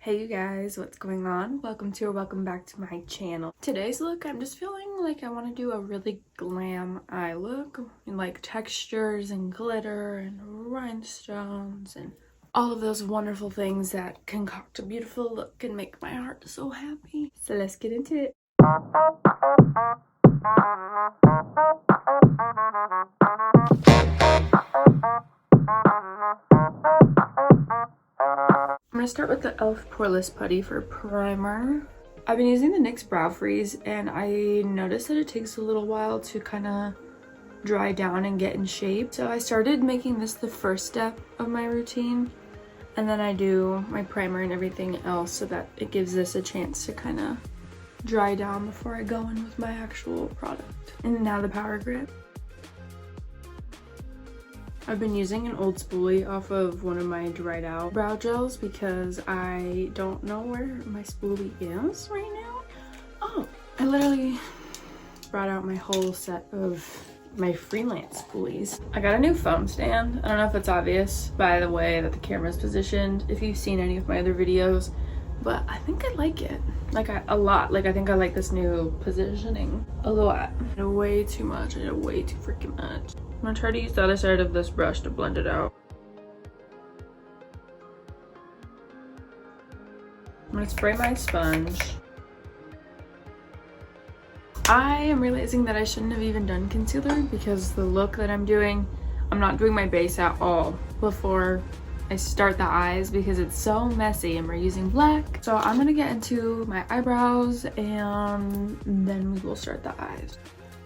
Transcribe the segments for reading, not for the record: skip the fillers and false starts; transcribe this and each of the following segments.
Hey you guys, what's going on? Welcome back to my channel. Today's look, I'm just feeling like I want to do a really glam eye look, and like textures and glitter and rhinestones and all of those wonderful things that concoct a beautiful look and make my heart so happy. So let's get into it. I'm gonna start with the e.l.f. Poreless Putty for primer. I've been using the NYX Brow Freeze and I noticed that it takes a little while to kind of dry down and get in shape. So I started making this the first step of my routine, and then I do my primer and everything else so that it gives this a chance to kind of dry down before I go in with my actual product. And now the Power Grip. I've been using an old spoolie off of one of my dried out brow gels because I don't know where my spoolie is right now. Oh, I literally brought out my whole set of my freelance spoolies. I got a new foam stand. I don't know if it's obvious by the way that the camera's positioned, if you've seen any of my other videos, but I think I like it. A lot. I think I like this new positioning a lot. I did way too much. I did way too freaking much. I'm gonna try to use the other side of this brush to blend it out. I'm gonna spray my sponge. I am realizing that I shouldn't have even done concealer because the look that I'm doing, I'm not doing my base at all before I start the eyes because it's so messy and we're using black. So I'm gonna get into my eyebrows and then we will start the eyes.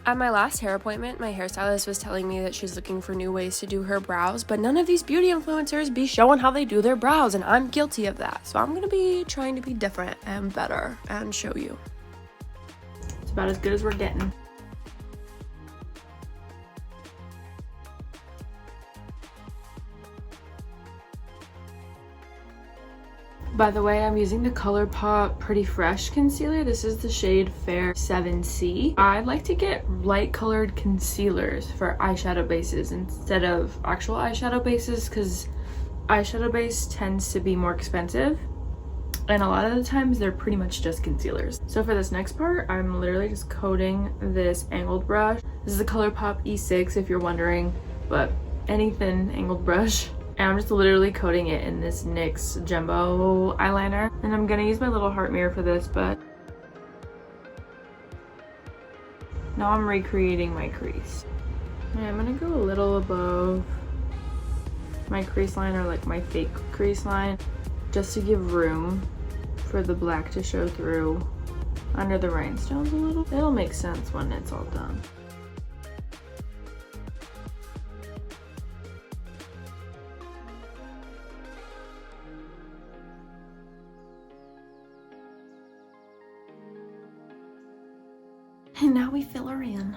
At my last hair appointment, my hairstylist was telling me that she's looking for new ways to do her brows, but none of these beauty influencers be showing how they do their brows, and I'm guilty of that. So I'm gonna be trying to be different and better and show you. It's about as good as we're getting. By the way, I'm using the ColourPop Pretty Fresh concealer. This is the shade Fair 7C. I like to get light colored concealers for eyeshadow bases instead of actual eyeshadow bases because eyeshadow base tends to be more expensive and a lot of the times they're pretty much just concealers. So for this next part, I'm literally just coating this angled brush. This is the ColourPop E6 if you're wondering, but any thin angled brush. And I'm just literally coating it in this NYX Jumbo eyeliner. And I'm gonna use my little heart mirror for this, but now I'm recreating my crease. And I'm gonna go a little above my crease line, or like my fake crease line, just to give room for the black to show through under the rhinestones a little. It'll make sense when it's all done. And now we fill her in.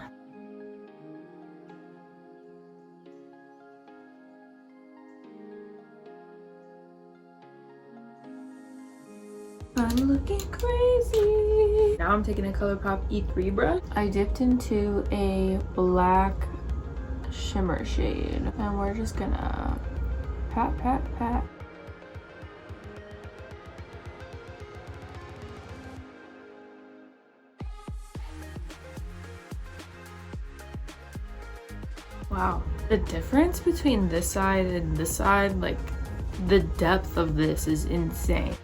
I'm looking crazy. Now I'm taking a ColourPop E3 brush. I dipped into a black shimmer shade and we're just gonna pat, pat, pat. Wow, the difference between this side and this side, like the depth of this is insane.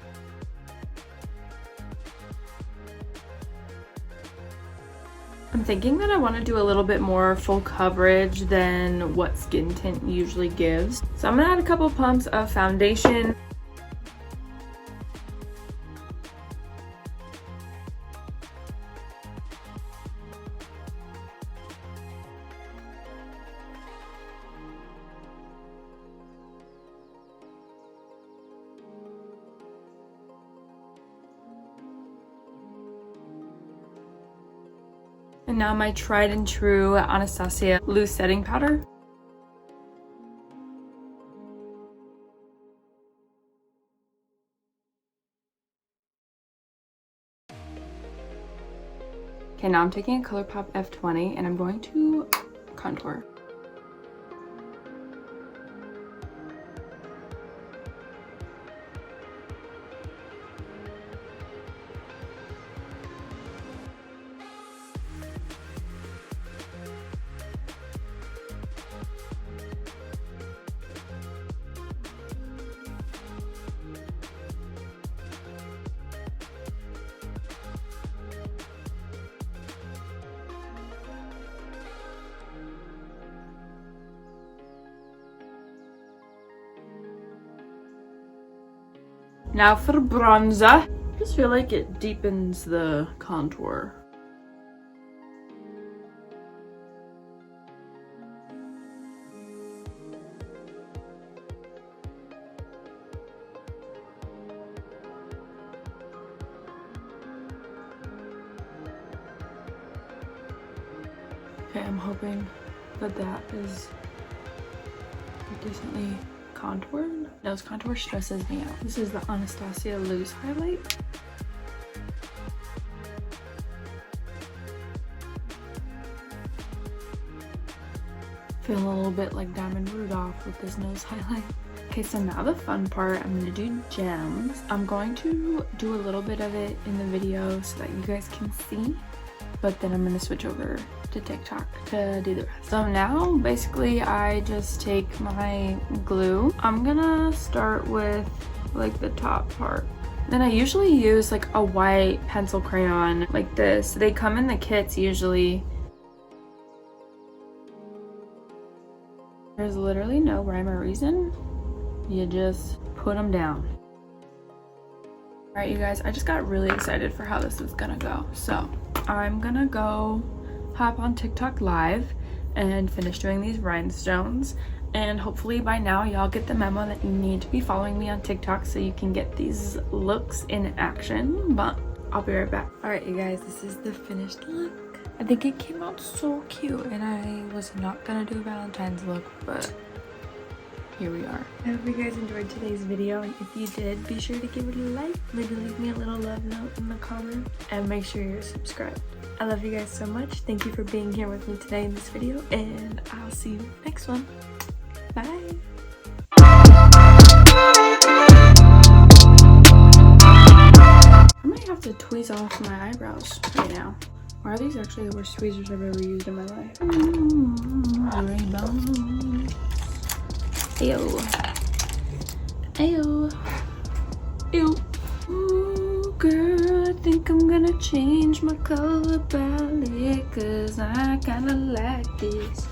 I'm thinking that I want to do a little bit more full coverage than what skin tint usually gives. So I'm gonna add a couple pumps of foundation. And now my tried and true Anastasia loose setting powder. Okay, now I'm taking a ColourPop F20 and I'm going to contour. Now for bronzer. I just feel like it deepens the contour. Okay, I'm hoping that that is decently contoured. Nose contour stresses me out. This is the Anastasia Loose highlight. Feeling a little bit like Diamond Rudolph with this nose highlight. Okay, so now the fun part, I'm gonna do gems. I'm going to do a little bit of it in the video so that you guys can see, but then I'm gonna switch over to TikTok to do the rest. So now basically I just take my glue. I'm gonna start with like the top part. Then I usually use like a white pencil crayon like this. They come in the kits usually. There's literally no rhyme or reason. You just put them down. All right, you guys, I just got really excited for how this is gonna go. So I'm gonna go hop on TikTok live and finish doing these rhinestones, and hopefully by now y'all get the memo that you need to be following me on TikTok so you can get these looks in action. But I'll be right back. All right, you guys, this is the finished look. I think it came out so cute, and I was not gonna do a Valentine's look, but here we are. I hope you guys enjoyed today's video, and if you did, be sure to give it a like, maybe leave me a little love note in the comments, and make sure you're subscribed. I love you guys so much. Thank you for being here with me today in this video, and I'll see you next one. Bye. I might have to tweeze off my eyebrows right now. Why are these actually the worst tweezers I've ever used in my life? Rainbows. Ew. Ew. Ew. Ooh, girl, I think I'm gonna change my color palette, cause I kinda like this.